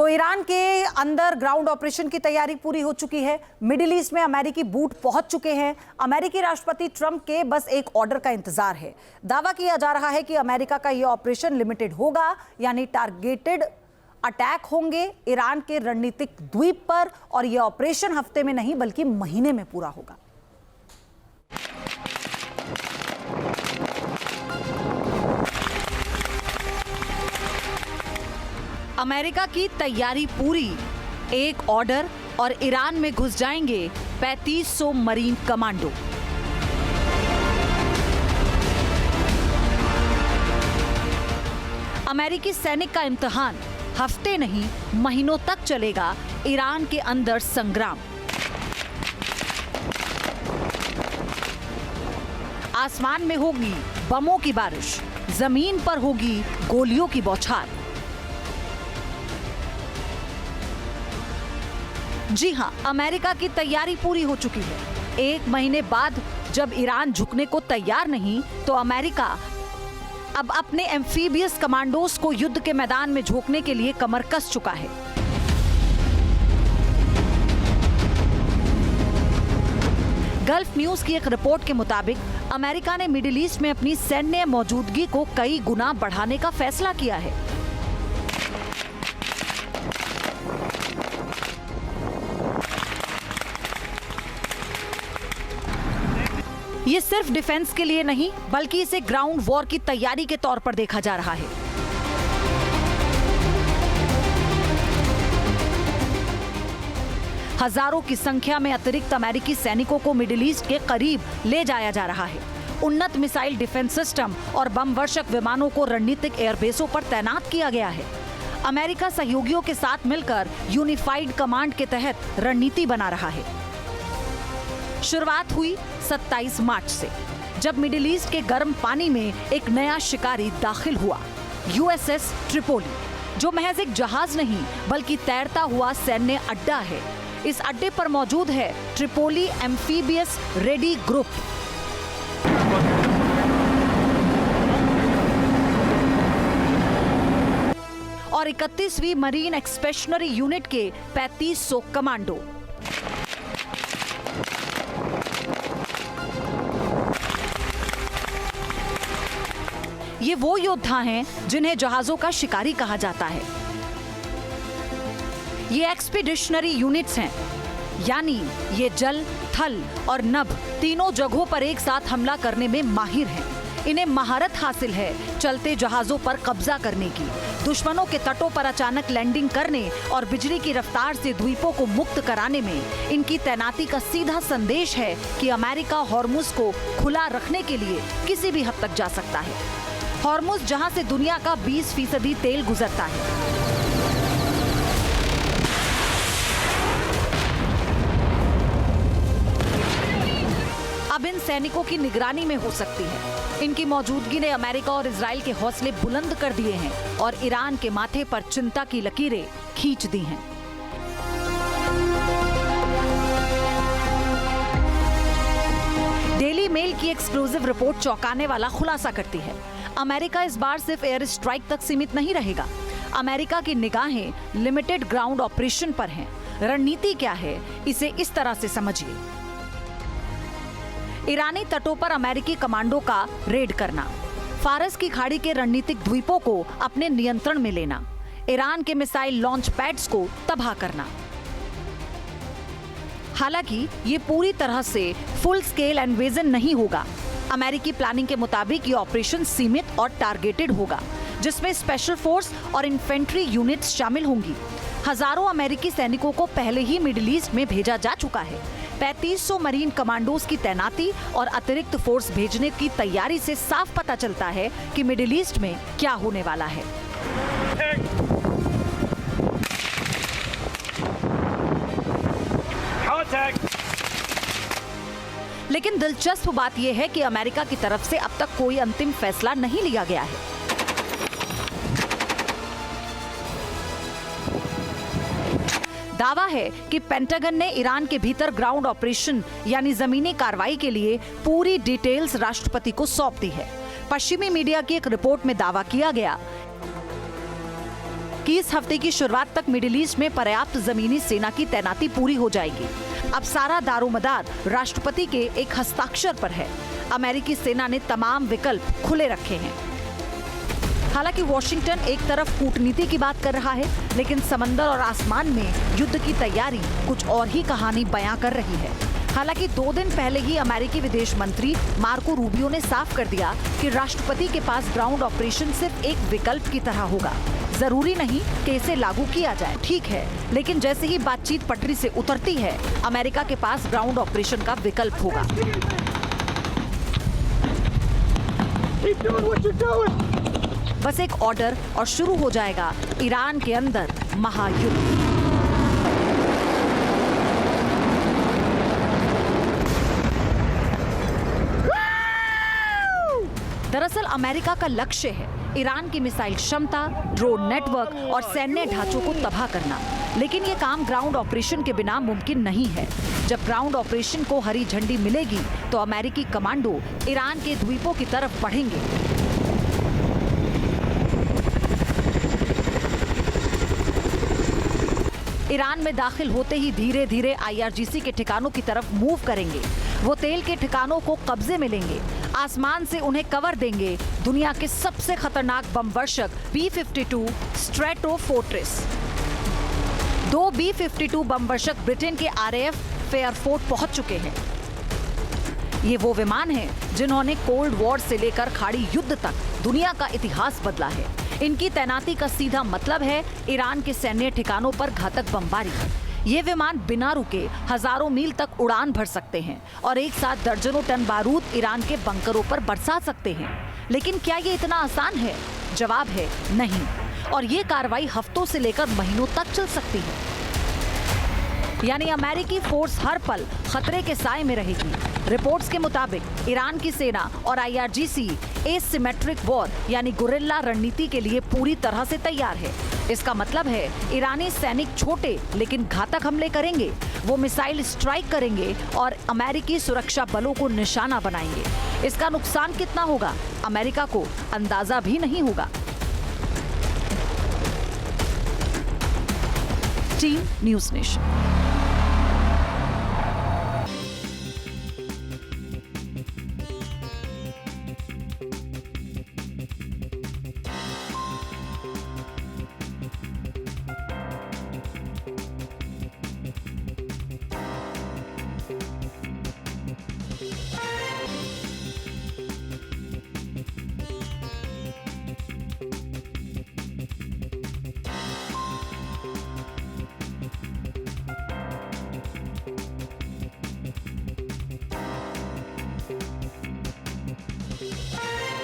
तो ईरान के अंदर ग्राउंड ऑपरेशन की तैयारी पूरी हो चुकी है। मिडिल ईस्ट में अमेरिकी बूट पहुंच चुके हैं। अमेरिकी राष्ट्रपति ट्रंप के बस एक ऑर्डर का इंतजार है। दावा किया जा रहा है कि अमेरिका का यह ऑपरेशन लिमिटेड होगा, यानी टारगेटेड अटैक होंगे ईरान के रणनीतिक द्वीप पर, और यह ऑपरेशन हफ्ते में नहीं बल्कि महीने में पूरा होगा। अमेरिका की तैयारी पूरी, एक ऑर्डर और ईरान में घुस जाएंगे 3500 मरीन कमांडो। अमेरिकी सैनिक का इम्तिहान, हफ्ते नहीं महीनों तक चलेगा ईरान के अंदर संग्राम। आसमान में होगी बमों की बारिश, जमीन पर होगी गोलियों की बौछार। जी हां, अमेरिका की तैयारी पूरी हो चुकी है। एक महीने बाद जब ईरान झुकने को तैयार नहीं, तो अमेरिका अब अपने एम्फीबियस कमांडोज को युद्ध के मैदान में झोंकने के लिए कमर कस चुका है। गल्फ न्यूज की एक रिपोर्ट के मुताबिक अमेरिका ने मिडिल ईस्ट में अपनी सैन्य मौजूदगी को कई गुना बढ़ाने का फैसला किया है। ये सिर्फ डिफेंस के लिए नहीं, बल्कि इसे ग्राउंड वॉर की तैयारी के तौर पर देखा जा रहा है। हजारों की संख्या में अतिरिक्त अमेरिकी सैनिकों को मिडिल ईस्ट के करीब ले जाया जा रहा है। उन्नत मिसाइल डिफेंस सिस्टम और बम वर्षक विमानों को रणनीतिक एयरबेसों पर तैनात किया गया है। अमेरिका सहयोगियों के साथ मिलकर यूनिफाइड कमांड के तहत रणनीति बना रहा है। शुरुआत हुई 27 मार्च से, जब मिडिल ईस्ट के गर्म पानी में एक नया शिकारी दाखिल हुआ, यूएसएस ट्रिपोली, जो महज एक जहाज नहीं बल्कि तैरता हुआ सैन्य अड्डा है। इस अड्डे पर मौजूद है ट्रिपोली एम्फीबियस रेडी ग्रुप। और 31वीं मरीन एक्सपेशनरी यूनिट के 3500 कमांडो। ये वो योद्धा हैं जिन्हें जहाजों का शिकारी कहा जाता है। ये एक्सपीडिशनरी यूनिट्स हैं, यानी ये जल, थल और नभ तीनों जगहों पर एक साथ हमला करने में माहिर हैं। इन्हें महारत हासिल है चलते जहाजों पर कब्जा करने की, दुश्मनों के तटों पर अचानक लैंडिंग करने और बिजली की रफ्तार से द्वीपों को मुक्त कराने में। इनकी तैनाती का सीधा संदेश है कि अमेरिका हॉर्मुज को खुला रखने के लिए किसी भी हद तक जा सकता है। हॉर्मुज, जहां से दुनिया का 20% तेल गुजरता है। अब इन सैनिकों की निगरानी में हो सकती है। इनकी मौजूदगी ने अमेरिका और इजराइल के हौसले बुलंद कर दिए हैं और ईरान के माथे पर चिंता की लकीरें खींच दी हैं। डेली मेल की एक्सक्लूसिव रिपोर्ट चौंकाने वाला खुलासा करती है। अमेरिका इस बार सिर्फ एयर स्ट्राइक तक सीमित नहीं रहेगा। अमेरिका की निगाहें लिमिटेड ग्राउंड ऑपरेशन पर हैं। रणनीति क्या है, इसे इस तरह से समझिए। ईरानी तटों पर अमेरिकी कमांडो का रेड करना, फारस की खाड़ी के रणनीतिक द्वीपों को अपने नियंत्रण में लेना, ईरान के मिसाइल लॉन्च पैड्स को तबाह करना। हालांकि ये पूरी तरह से फुल स्केल इन्वेजन नहीं होगा। अमेरिकी प्लानिंग के मुताबिक ये ऑपरेशन सीमित और टारगेटेड होगा, जिसमें स्पेशल फोर्स और इन्फेंट्री यूनिट्स शामिल होंगी। हजारों अमेरिकी सैनिकों को पहले ही मिडिल ईस्ट में भेजा जा चुका है। 3500 मरीन कमांडोज की तैनाती और अतिरिक्त फोर्स भेजने की तैयारी से साफ पता चलता है कि मिडिल ईस्ट में क्या होने वाला है। लेकिन दिलचस्प बात यह है कि अमेरिका की तरफ से अब तक कोई अंतिम फैसला नहीं लिया गया है। दावा है कि पेंटागन ने ईरान के भीतर ग्राउंड ऑपरेशन यानी जमीनी कार्रवाई के लिए पूरी डिटेल्स राष्ट्रपति को सौंप दी है। पश्चिमी मीडिया की एक रिपोर्ट में दावा किया गया कि इस हफ्ते की शुरुआत तक मिडिल ईस्ट में पर्याप्त जमीनी सेना की तैनाती पूरी हो जाएगी। अब सारा दारोमदार राष्ट्रपति के एक हस्ताक्षर पर है। अमेरिकी सेना ने तमाम विकल्प खुले रखे हैं। हालांकि वॉशिंगटन एक तरफ कूटनीति की बात कर रहा है, लेकिन समंदर और आसमान में युद्ध की तैयारी कुछ और ही कहानी बयां कर रही है। हालांकि 2 दिन पहले ही अमेरिकी विदेश मंत्री मार्को रूबियो ने साफ कर दिया कि राष्ट्रपति के पास ग्राउंड ऑपरेशन सिर्फ एक विकल्प की तरह होगा। जरूरी नहीं कि इसे लागू किया जाए, ठीक है, लेकिन जैसे ही बातचीत पटरी से उतरती है, अमेरिका के पास ग्राउंड ऑपरेशन का विकल्प होगा। बस एक ऑर्डर और शुरू हो जाएगा ईरान के अंदर महायुद्ध। दरअसल अमेरिका का लक्ष्य है ईरान की मिसाइल क्षमता, ड्रोन नेटवर्क और सैन्य ढांचों को तबाह करना। लेकिन ये काम ग्राउंड ऑपरेशन के बिना मुमकिन नहीं है। जब ग्राउंड ऑपरेशन को हरी झंडी मिलेगी तो अमेरिकी कमांडो ईरान के द्वीपों की तरफ बढ़ेंगे। ईरान में दाखिल होते ही धीरे धीरे IRGC के ठिकानों की तरफ मूव करेंगे। वो तेल के ठिकानों को कब्जे में लेंगे, आसमान से उन्हें कवर देंगे दुनिया के सबसे खतरनाक बम वर्षक B-52 स्ट्रैटोफोर्ट्रेस। 2 B-52 बम वर्षक ब्रिटेन के RAF फेयरफोर्ट पहुंच चुके हैं। ये वो विमान हैं जिन्होंने कोल्ड वॉर से लेकर खाड़ी युद्ध तक दुनिया का इतिहास बदला है। इनकी तैनाती का सीधा मतलब है ईरान के सैन्य ठिकानों पर घातक बमबारी। ये विमान बिना रुके हजारों मील तक उड़ान भर सकते हैं और एक साथ दर्जनों टन बारूद ईरान के बंकरों पर बरसा सकते हैं। लेकिन क्या ये इतना आसान है? जवाब है नहीं। और ये कार्रवाई हफ्तों से लेकर महीनों तक चल सकती है। यानी अमेरिकी फोर्स हर पल खतरे के साए में रहेगी। रिपोर्ट्स के मुताबिक ईरान की सेना और IRGC एसिमेट्रिक वॉर यानी गुरिल्ला रणनीति के लिए पूरी तरह से तैयार है। इसका मतलब है ईरानी सैनिक छोटे लेकिन घातक हमले करेंगे। वो मिसाइल स्ट्राइक करेंगे और अमेरिकी सुरक्षा बलों को निशाना बनाएंगे। इसका नुकसान कितना होगा, अमेरिका को अंदाजा भी नहीं होगा। Team news nation.